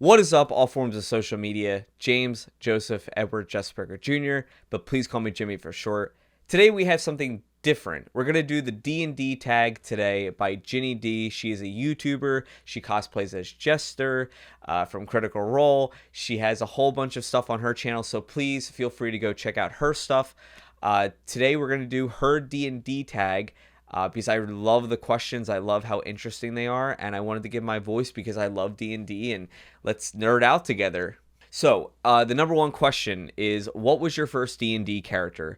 What is up, all forms of social media? James Joseph Edward Jesperger Jr., but please call me Jimmy for short. Today we have something different. We're going to do the D&D Tag today by Ginny D. She is a YouTuber. She cosplays as Jester from Critical Role. She has a whole bunch of stuff on her channel, so please feel free to go check out her stuff. Today we're going to do her D&D Tag. Because I love the questions, I love how interesting they are, and I wanted to give my voice because I love D&D, and let's nerd out together. So, the number one question is, what was your first D&D character?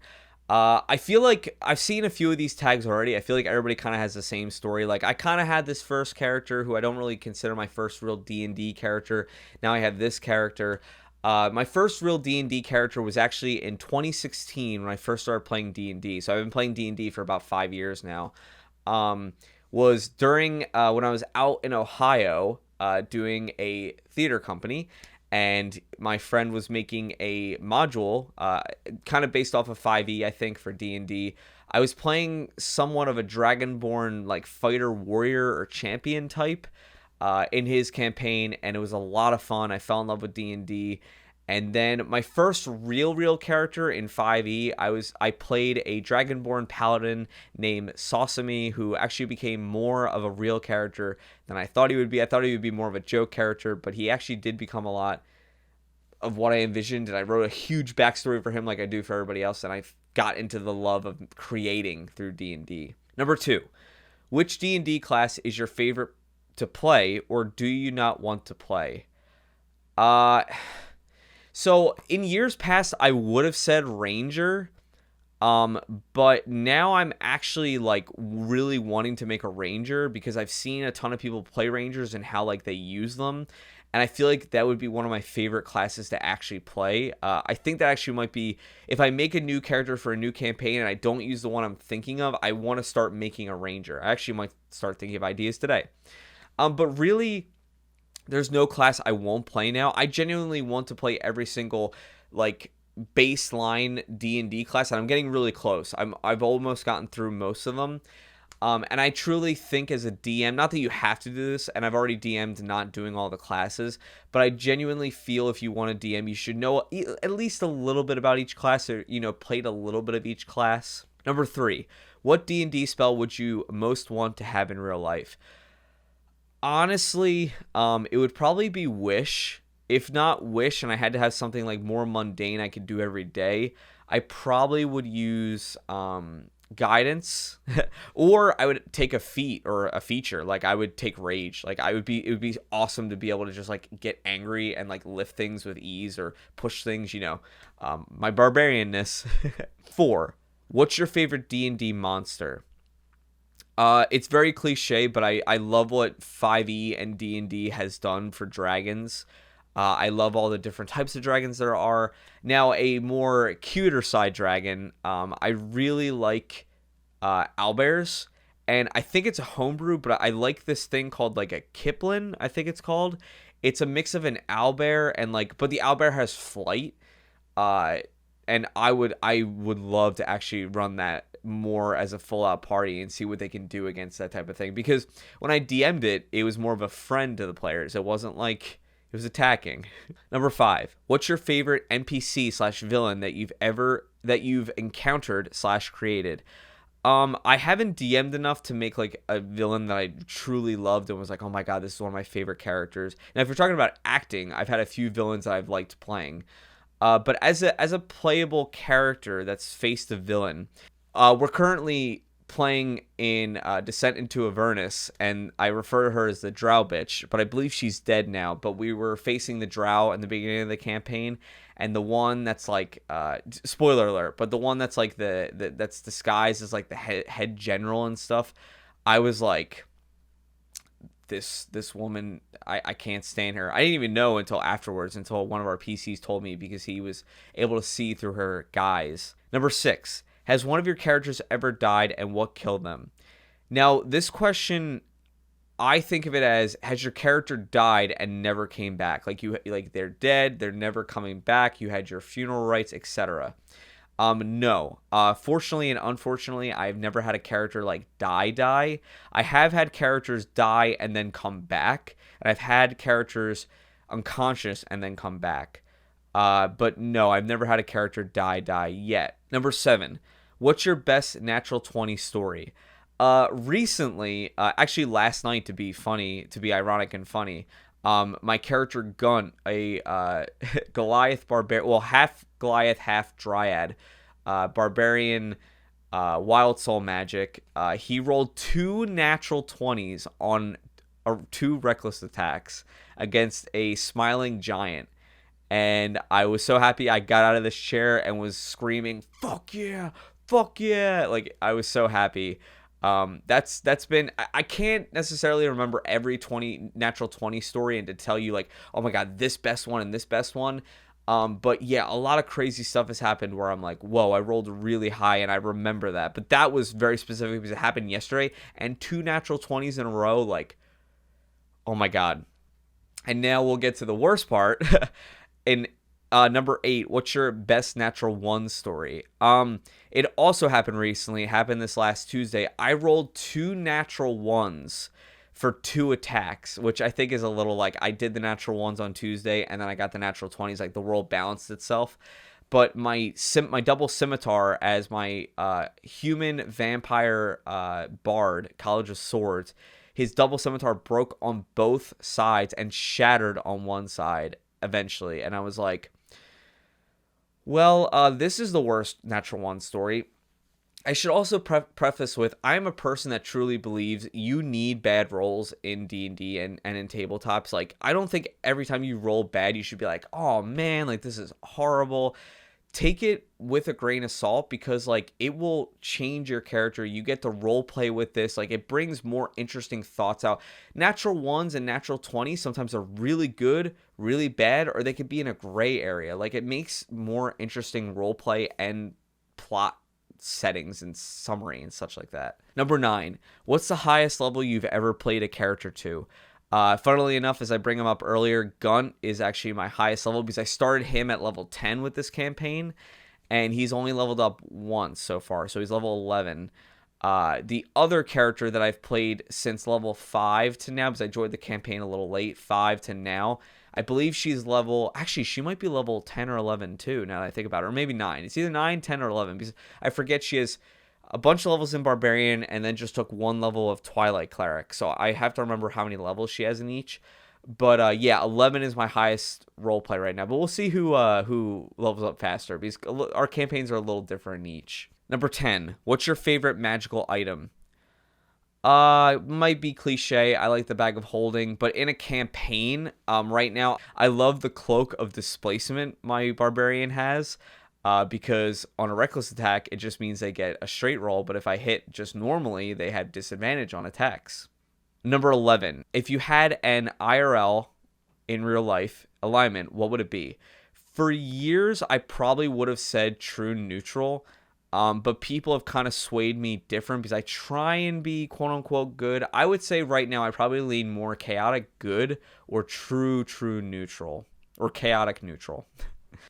I feel like I've seen a few of these tags already. I feel like everybody kind of has the same story. Like, I kind of had this first character who I don't really consider my first real D&D character. Now I have this character. My first real D&D character was actually in 2016 when I first started playing D&D. So I've been playing D&D for about 5 years now. Was during when I was out in Ohio doing a theater company, and my friend was making a module kind of based off of 5e, I think, for D&D. I was playing somewhat of a Dragonborn, like, fighter, warrior, or champion type in his campaign, and it was a lot of fun. I fell in love with D&D. And then my first real character in 5e, I played a Dragonborn paladin named Sosami, who actually became more of a real character than I thought he would be. I thought he would be more of a joke character, but he actually did become a lot of what I envisioned, and I wrote a huge backstory for him like I do for everybody else, and I got into the love of creating through D&D. Number 2, which D&D class is your favorite to play, or do you not want to play? So in years past, I would have said Ranger, but now I'm actually like really wanting to make a Ranger because I've seen a ton of people play Rangers and how like they use them, and I feel like that would be one of my favorite classes to actually play. I think that actually might be, if I make a new character for a new campaign and I don't use the one I'm thinking of, I want to start making a Ranger. I actually might start thinking of ideas today. But really, there's no class I won't play now. I genuinely want to play every single, like, baseline D&D class, and I'm getting really close. I've almost gotten through most of them. And I truly think as a DM, not that you have to do this, and I've already DM'd not doing all the classes, but I genuinely feel if you want to DM, you should know at least a little bit about each class, or, played a little bit of each class. Number 3, what D&D spell would you most want to have in real life? Honestly, it would probably be Wish. If not Wish, and I had to have something like more mundane I could do every day, I probably would use Guidance, or I would take a feat or a feature. Like, I would take Rage. Like, it would be awesome to be able to just like get angry and like lift things with ease or push things. My barbarianness. 4, what's your favorite D&D monster? It's very cliche, but I love what 5e and D&D has done for dragons. I love all the different types of dragons there are. Now, a more cuter side dragon, I really like owlbears, and I think it's a homebrew, but I like this thing called like a Kiplin, I think it's called. It's a mix of an owlbear and but the owlbear has flight. And I would love to actually run that more as a full-out party and see what they can do against that type of thing. Because when I DM'd it, it was more of a friend to the players. It wasn't like it was attacking. Number 5, what's your favorite NPC/villain that you've encountered/created? I haven't DM'd enough to make like a villain that I truly loved and was like, oh my god, this is one of my favorite characters. Now, if you're talking about acting, I've had a few villains that I've liked playing. But as a playable character that's faced a villain, we're currently playing in Descent into Avernus, and I refer to her as the Drow bitch, but I believe she's dead now. But we were facing the Drow in the beginning of the campaign, and the one that's like, spoiler alert, but the one that's like that's disguised as like the head general and stuff, I was like, this woman, I can't stand her. I didn't even know until afterwards, until one of our PCs told me, because he was able to see through her guise. Number 6, has one of your characters ever died, and what killed them? Now, this question, I think of it as, has your character died and never came back? Like they're dead, they're never coming back, you had your funeral rites, etc. No. Fortunately and unfortunately, I've never had a character like die. I have had characters die and then come back, and I've had characters unconscious and then come back. But no, I've never had a character die yet. Number 7, what's your best natural 20 story? Recently, actually last night, to be ironic and funny, my character Gunt, a Goliath barbarian, well, half Goliath, half Dryad, barbarian, wild soul magic. He rolled 2 natural 20s on 2 reckless attacks against a smiling giant. And I was so happy. I got out of this chair and was screaming, "Fuck yeah! Fuck yeah!" Like, I was so happy. That's been, I can't necessarily remember every natural 20 story and to tell you like, oh my god, this best one and this best one. But yeah, a lot of crazy stuff has happened where I'm like, whoa, I rolled really high and I remember that. But that was very specific because it happened yesterday, and 2 natural 20s in a row, like, oh my god. And now we'll get to the worst part. In number 8, what's your best natural 1 story? It also happened recently. It happened this last Tuesday. I rolled 2 natural 1s for 2 attacks, which I think is a little like, I did the natural 1s on Tuesday and then I got the natural 20s. Like, the world balanced itself. But my double scimitar as my human vampire bard, College of Swords, his double scimitar broke on both sides and shattered on one side eventually. And I was like, well, this is the worst natural 1 story. I should also preface with, I'm a person that truly believes you need bad rolls in D&D and in tabletops. Like, I don't think every time you roll bad, you should be like, oh man, like, this is horrible. Take it with a grain of salt, because like, it will change your character. You get to role play with this. Like, it brings more interesting thoughts out. Natural 1s and natural 20s sometimes are really good, really bad, or they could be in a gray area. Like, it makes more interesting role play and plot settings and summary and such like that. Number 9, what's the highest level you've ever played a character to? Funnily enough, as I bring him up earlier, Gunt is actually my highest level because I started him at level 10 with this campaign, and he's only leveled up once so far, so he's level 11. The other character that I've played since level 5 to now, because I joined the campaign a little late, 5 to now, I believe she's actually, she might be level 10 or 11 too, now that I think about it, or maybe 9. It's either 9, 10, or 11, because I forget she has a bunch of levels in Barbarian, and then just took 1 level of Twilight Cleric. So I have to remember how many levels she has in each. But yeah, 11 is my highest roleplay right now. But we'll see who levels up faster, because our campaigns are a little different in each. Number 10, what's your favorite magical item? Might be cliche. I like the Bag of Holding, but in a campaign, right now, I love the Cloak of Displacement my Barbarian has. Because on a reckless attack, it just means they get a straight roll, but if I hit just normally, they have disadvantage on attacks. Number 11, if you had an IRL, in real life, alignment, what would it be? For years, I probably would have said true neutral, but people have kind of swayed me different because I try and be quote-unquote good. I would say right now I probably lean more chaotic good or true neutral, or chaotic neutral.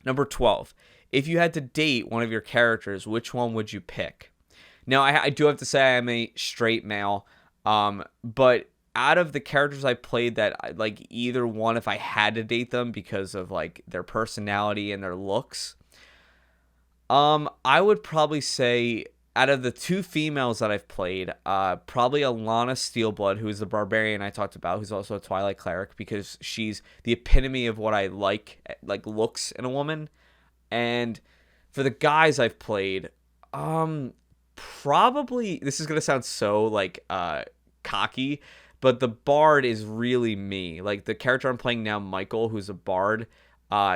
Number 12, if you had to date one of your characters, which one would you pick? Now, I do have to say I am a straight male, but out of the characters I played that, like, either one, if I had to date them because of, like, their personality and their looks, I would probably say, out of the 2 females that I've played, probably Alana Steelblood, who is the barbarian I talked about, who's also a Twilight Cleric, because she's the epitome of what I like looks in a woman. And for the guys I've played, probably, this is going to sound so, like, cocky, but the bard is really me. Like, the character I'm playing now, Michael, who's a bard,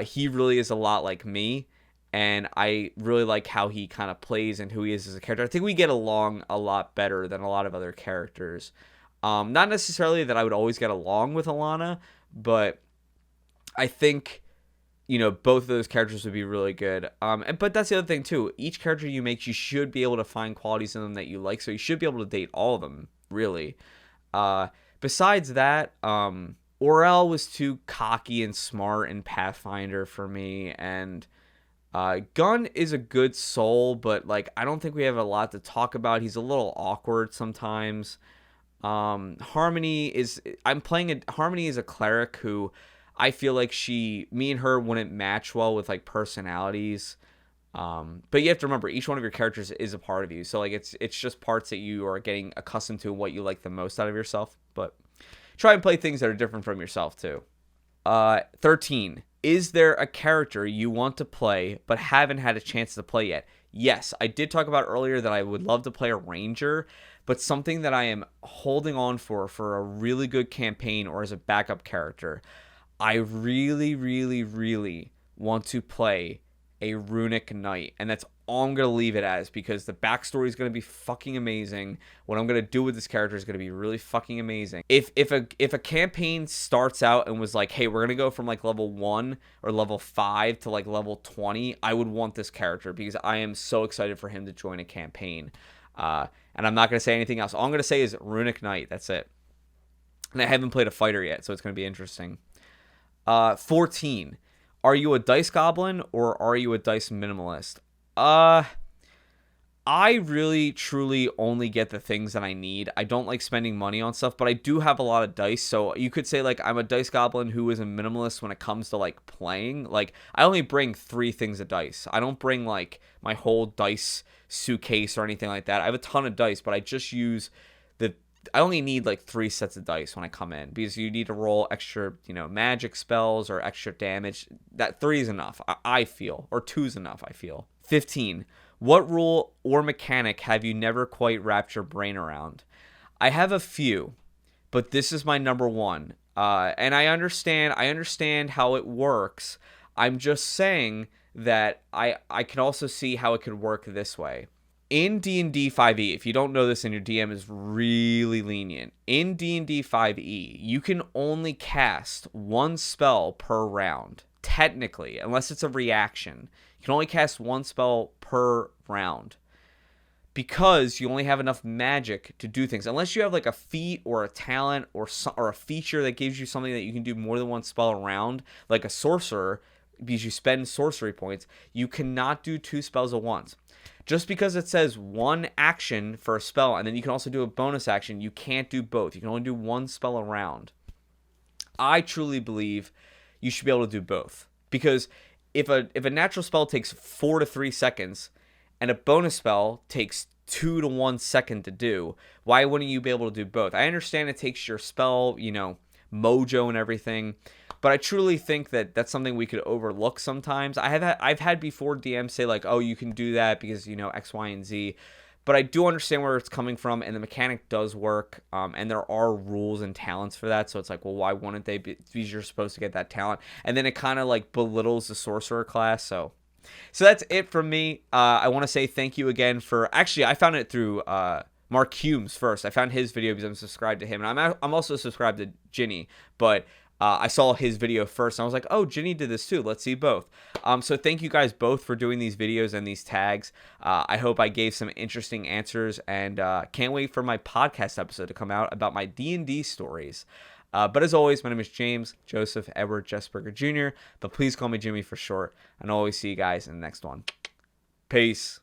he really is a lot like me, and I really like how he kind of plays and who he is as a character. I think we get along a lot better than a lot of other characters. Not necessarily that I would always get along with Alana, but I think, you know, both of those characters would be really good. But that's the other thing too. Each character you make, you should be able to find qualities in them that you like. So you should be able to date all of them, really. Besides that, Orel was too cocky and smart in Pathfinder for me. And Gunn is a good soul, but like, I don't think we have a lot to talk about. He's a little awkward sometimes. Harmony is a cleric who, I feel like me and her wouldn't match well with like personalities. But you have to remember, each one of your characters is a part of you. So like it's just parts that you are getting accustomed to, what you like the most out of yourself. But try and play things that are different from yourself too. 13. Is there a character you want to play but haven't had a chance to play yet? Yes, I did talk about earlier that I would love to play a ranger, but something that I am holding on for a really good campaign or as a backup character. I really, really, really want to play a runic knight, and that's all I'm going to leave it as, because the backstory is going to be fucking amazing. What I'm going to do with this character is going to be really fucking amazing. If a campaign starts out and was like, hey, we're going to go from like level 1 or level 5 to like level 20, I would want this character because I am so excited for him to join a campaign. And I'm not going to say anything else. All I'm going to say is runic knight. That's it. And I haven't played a fighter yet, so it's going to be interesting. 14. Are you a dice goblin or are you a dice minimalist? I really truly only get the things that I need. I don't like spending money on stuff, but I do have a lot of dice. So you could say like I'm a dice goblin who is a minimalist when it comes to like playing. Like I only bring 3 things of dice. I don't bring like my whole dice suitcase or anything like that. I have a ton of dice, but I just use I only need like 3 sets of dice when I come in, because you need to roll extra, magic spells or extra damage. That 3 is enough, I feel, or 2 is enough, I feel. 15. What rule or mechanic have you never quite wrapped your brain around? I have a few, but this is my number one. And I understand how it works. I'm just saying that I can also see how it could work this way. In D&D 5e, if you don't know this and your DM is really lenient, in D&D 5e, you can only cast 1 spell per round, technically, unless it's a reaction. You can only cast 1 spell per round because you only have enough magic to do things. Unless you have like a feat or a talent or a feature that gives you something that you can do more than 1 spell a round, like a sorcerer, because you spend sorcery points, you cannot do 2 spells at once. Just because it says 1 action for a spell, and then you can also do a bonus action, you can't do both. You can only do 1 spell a round. I truly believe you should be able to do both. Because if a natural spell takes 4 to 3 seconds, and a bonus spell takes 2 to 1 second to do, why wouldn't you be able to do both? I understand it takes your spell, mojo and everything, but I truly think that that's something we could overlook sometimes. I've had before DMs say like, oh, you can do that because X, Y, and Z, but I do understand where it's coming from, and the mechanic does work, and there are rules and talents for that. So it's like, well, why wouldn't they be? Because you're supposed to get that talent, and then it kind of like belittles the sorcerer class. So that's it from me. I want to say thank you again for I found it through Mark Humes first. I found his video because I'm subscribed to him, and I'm also subscribed to Ginny, but I saw his video first, and I was like, oh, Ginny did this too. Let's see both. So thank you guys both for doing these videos and these tags. I hope I gave some interesting answers, and can't wait for my podcast episode to come out about my D&D stories. But as always, my name is James Joseph Edward Jesperger Jr., but please call me Jimmy for short, and I'll always see you guys in the next one. Peace.